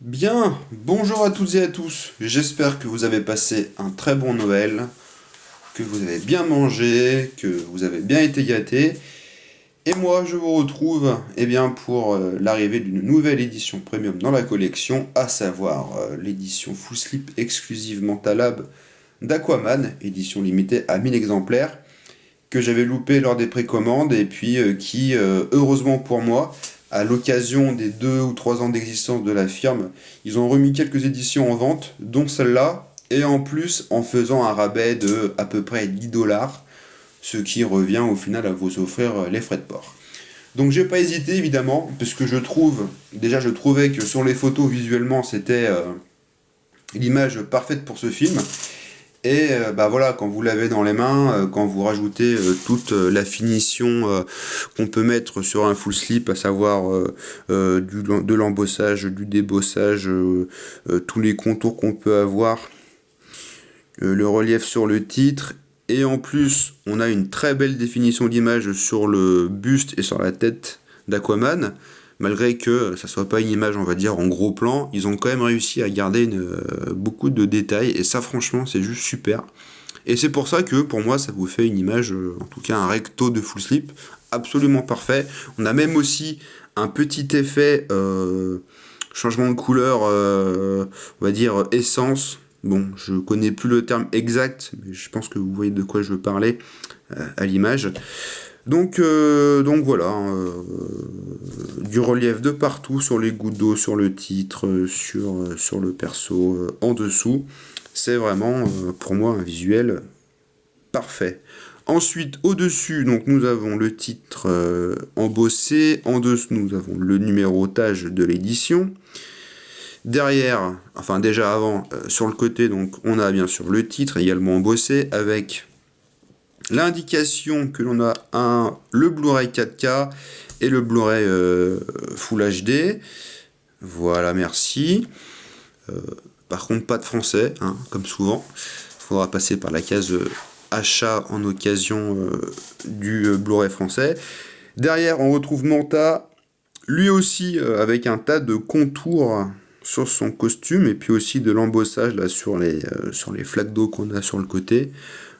Bien, bonjour à toutes et à tous. J'espère que vous avez passé un très bon Noël, que vous avez bien mangé, que vous avez bien été gâtés. Et moi, je vous retrouve pour l'arrivée d'une nouvelle édition premium dans la collection, à savoir l'édition Full Slip exclusivement Talab d'Aquaman, édition limitée à 1000 exemplaires, que j'avais loupé lors des précommandes et puis qui, heureusement pour moi, à l'occasion des 2 ou 3 ans d'existence de la firme, ils ont remis quelques éditions en vente, dont celle-là, et en plus en faisant un rabais de à peu près 10 dollars, ce qui revient au final à vous offrir les frais de port. Donc j'ai pas hésité évidemment, parce que je trouvais que sur les photos visuellement c'était l'image parfaite pour ce film, et bah voilà, quand vous l'avez dans les mains, quand vous rajoutez toute la finition qu'on peut mettre sur un full slip, à savoir de l'embossage, du débossage, tous les contours qu'on peut avoir, le relief sur le titre, et en plus on a une très belle définition d'image sur le buste et sur la tête d'Aquaman. Malgré que ça soit pas une image, on va dire, en gros plan, ils ont quand même réussi à garder beaucoup de détails, et ça franchement c'est juste super. Et c'est pour ça que pour moi ça vous fait une image, en tout cas un recto de full slip, absolument parfait. On a même aussi un petit effet changement de couleur, on va dire essence. Bon, je connais plus le terme exact, mais je pense que vous voyez de quoi je veux parler à l'image. Donc voilà, du relief de partout, sur les gouttes d'eau, sur le titre, sur le perso, en dessous. C'est vraiment pour moi un visuel parfait. Ensuite, au-dessus, donc nous avons le titre embossé. En dessous, nous avons le numérotage de l'édition. Derrière, enfin déjà avant, sur le côté, donc on a bien sûr le titre également embossé avec l'indication que l'on a le Blu-ray 4K et le Blu-ray Full HD. Voilà, merci. Par contre, pas de français, hein, comme souvent. Il faudra passer par la case achat en occasion du Blu-ray français. Derrière, on retrouve Manta, lui aussi avec un tas de contours sur son costume, et puis aussi de l'embossage là sur les flaques d'eau qu'on a sur le côté.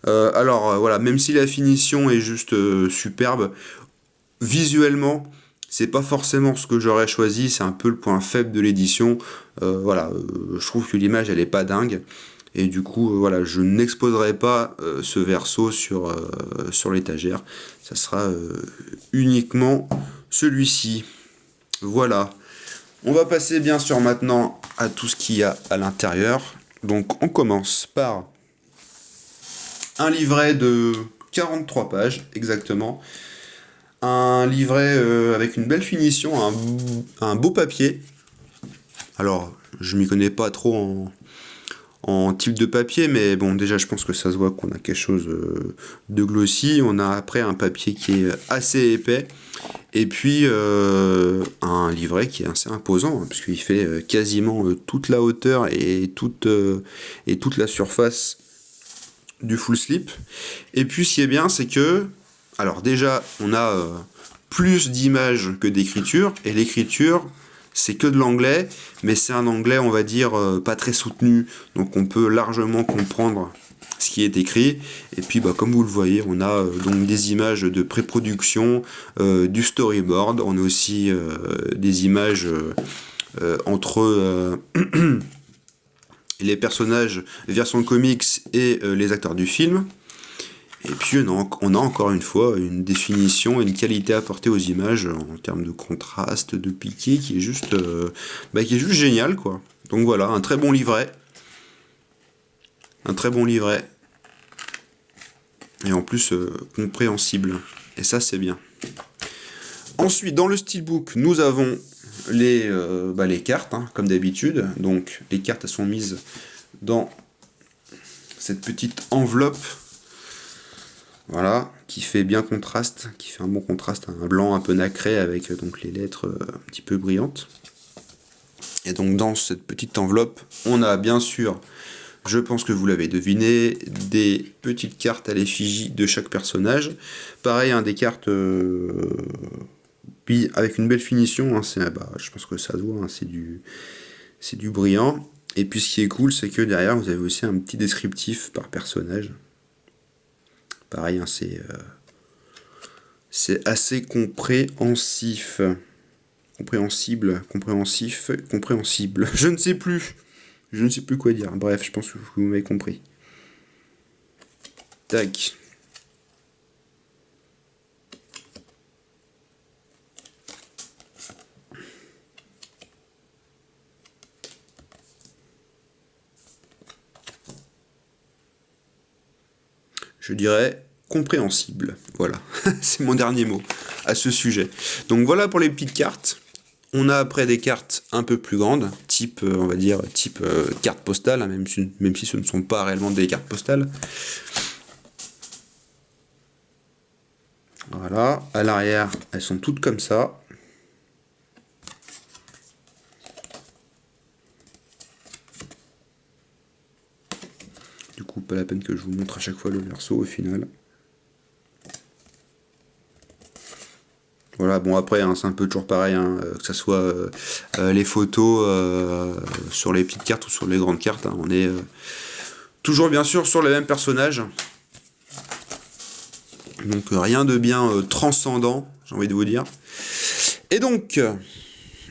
Voilà, même si la finition est juste superbe, visuellement, c'est pas forcément ce que j'aurais choisi, c'est un peu le point faible de l'édition. Je trouve que l'image elle est pas dingue. Et du coup, voilà, je n'exposerai pas ce verso sur l'étagère. Ça sera uniquement celui-ci. Voilà. On va passer bien sûr maintenant à tout ce qu'il y a à l'intérieur. Donc on commence par un livret de 43 pages exactement. Un livret avec une belle finition, un beau papier. Alors, je m'y connais pas trop en type de papier, mais bon, déjà, je pense que ça se voit qu'on a quelque chose de glossy. On a après un papier qui est assez épais. Et puis, un livret qui est assez imposant, hein, puisqu'il fait quasiment toute la hauteur et toute la surface du full slip. Et puis, ce qui est bien, c'est que, alors déjà, on a plus d'images que d'écriture, et l'écriture, c'est que de l'anglais, mais c'est un anglais, on va dire, pas très soutenu, donc on peut largement comprendre ce qui est écrit. Et puis, bah, comme vous le voyez, on a donc des images de pré-production, du storyboard, on a aussi des images entre les personnages version comics et les acteurs du film. Et puis on a encore une fois une définition et une qualité apportée aux images en termes de contraste, de piqué, qui est juste génial, quoi. Donc voilà, un très bon livret. Un très bon livret. Et en plus compréhensible. Et ça, c'est bien. Ensuite, dans le steelbook, nous avons les cartes, hein, comme d'habitude. Donc les cartes, elles sont mises dans cette petite enveloppe. Voilà, qui fait bien contraste, qui fait un bon contraste, un blanc un peu nacré avec donc les lettres un petit peu brillantes. Et donc dans cette petite enveloppe, on a bien sûr, je pense que vous l'avez deviné, des petites cartes à l'effigie de chaque personnage. Pareil, hein, des cartes puis avec une belle finition, hein, je pense que ça se voit, hein, c'est du brillant. Et puis ce qui est cool, c'est que derrière, vous avez aussi un petit descriptif par personnage. Pareil, hein, c'est assez compréhensif. Compréhensible. Je ne sais plus. Je ne sais plus quoi dire. Bref, je pense que vous m'avez compris. Tac. Je dirais compréhensible. Voilà, c'est mon dernier mot à ce sujet. Donc voilà pour les petites cartes. On a après des cartes un peu plus grandes, type, on va dire, type carte postale, hein, même si ce ne sont pas réellement des cartes postales. Voilà, à l'arrière, elles sont toutes comme ça. Du coup, pas la peine que je vous montre à chaque fois le verso au final. Voilà, bon après, hein, c'est un peu toujours pareil, hein, que ce soit les photos sur les petites cartes ou sur les grandes cartes, hein, on est toujours bien sûr sur les mêmes personnages. Donc rien de bien transcendant, j'ai envie de vous dire. Et donc,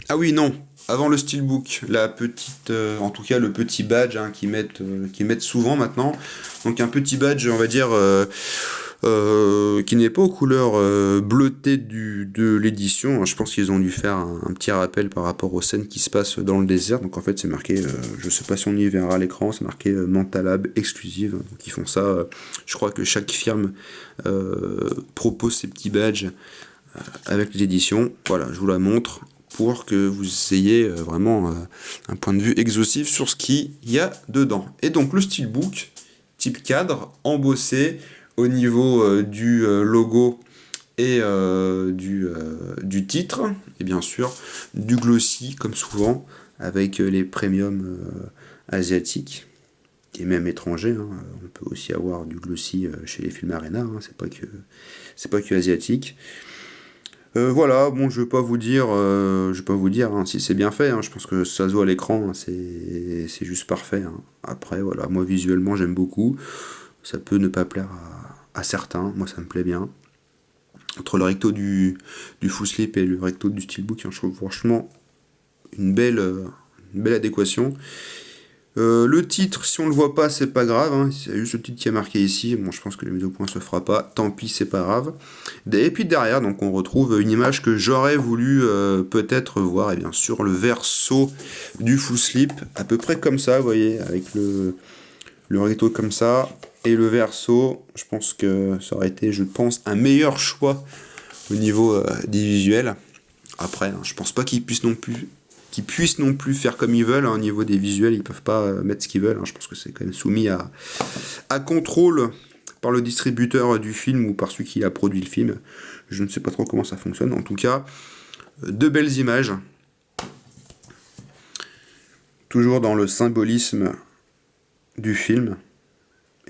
ah oui, non, avant le steelbook, la petite, en tout cas le petit badge hein, qu'ils mettent souvent maintenant. Donc un petit badge, on va dire, qui n'est pas aux couleurs bleutées de l'édition. Je pense qu'ils ont dû faire un petit rappel par rapport aux scènes qui se passent dans le désert. Donc en fait c'est marqué, je sais pas si on y verra à l'écran, c'est marqué Mentalab exclusive. Donc ils font ça, je crois que chaque firme propose ces petits badges avec les éditions. Voilà, je vous la montre pour que vous ayez vraiment un point de vue exhaustif sur ce qu'il y a dedans. Et donc le steelbook, type cadre, embossé au niveau du logo et du titre, et bien sûr du glossy comme souvent, avec les premiums asiatiques, et même étrangers, hein. On peut aussi avoir du glossy chez les Film Arena, hein. C'est pas que asiatique. Voilà, bon, je vais pas vous dire, hein, si c'est bien fait, hein, je pense que ça se voit à l'écran, hein, c'est juste parfait, hein. Après, voilà, moi visuellement j'aime beaucoup, ça peut ne pas plaire à certains, moi ça me plaît bien. Entre le recto du full slip et le recto du steelbook, hein, je trouve franchement une belle adéquation. Le titre, si on le voit pas, c'est pas grave, hein. Il y a juste le titre qui est marqué ici. Bon, je pense que le mise au point se fera pas, tant pis, c'est pas grave. Et puis derrière, donc on retrouve une image que j'aurais voulu peut-être voir, et bien sûr le verso du full slip, à peu près comme ça, vous voyez, avec le recto comme ça, et le verso. Je pense que ça aurait été, un meilleur choix au niveau des visuels. Après, hein, je pense pas qu'ils puissent non plus faire comme ils veulent, hein. Au niveau des visuels, ils peuvent pas mettre ce qu'ils veulent, hein. Je pense que c'est quand même soumis à contrôle par le distributeur du film ou par celui qui a produit le film. Je ne sais pas trop comment ça fonctionne. En tout cas, de belles images. Toujours dans le symbolisme du film.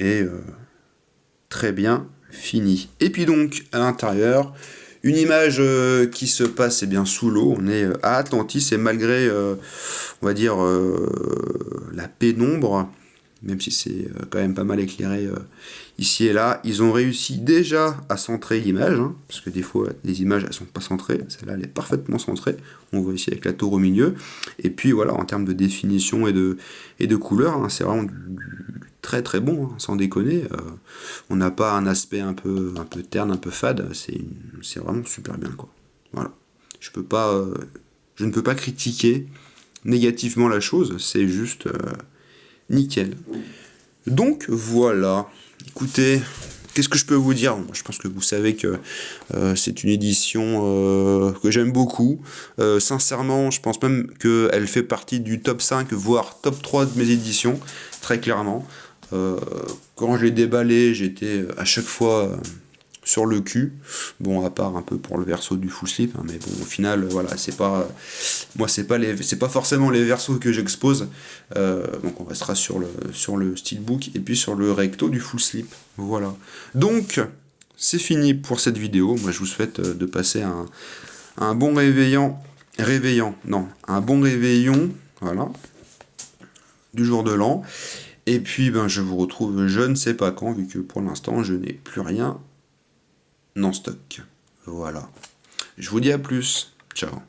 Et très bien fini. Et puis donc, à l'intérieur, une image qui se passe bien sous l'eau. On est à Atlantis et malgré, on va dire, la pénombre, même si c'est quand même pas mal éclairé ici et là, ils ont réussi déjà à centrer l'image, hein, parce que des fois les images elles sont pas centrées, celle-là elle est parfaitement centrée, on voit ici avec la tour au milieu, et puis voilà, en termes de définition et de couleur, hein, c'est vraiment du très très bon, hein, sans déconner. On n'a pas un aspect un peu terne, un peu fade, c'est vraiment super bien, quoi. Voilà. Je ne peux pas critiquer négativement la chose, c'est juste nickel. Donc voilà, écoutez, qu'est-ce que je peux vous dire? Moi, je pense que vous savez que c'est une édition que j'aime beaucoup. Sincèrement, je pense même qu'elle fait partie du top 5, voire top 3 de mes éditions, très clairement. Quand je l'ai déballé, j'étais à chaque fois sur le cul. Bon, à part un peu pour le verso du full slip, hein, mais bon, au final, voilà, c'est pas forcément les versos que j'expose. Donc on restera sur le steelbook et puis sur le recto du full slip. Voilà. Donc c'est fini pour cette vidéo. Moi, je vous souhaite de passer un bon un bon réveillon Voilà. Du jour de l'an. Et puis ben, je vous retrouve je ne sais pas quand, vu que pour l'instant je n'ai plus rien en stock. Voilà. Je vous dis à plus. Ciao.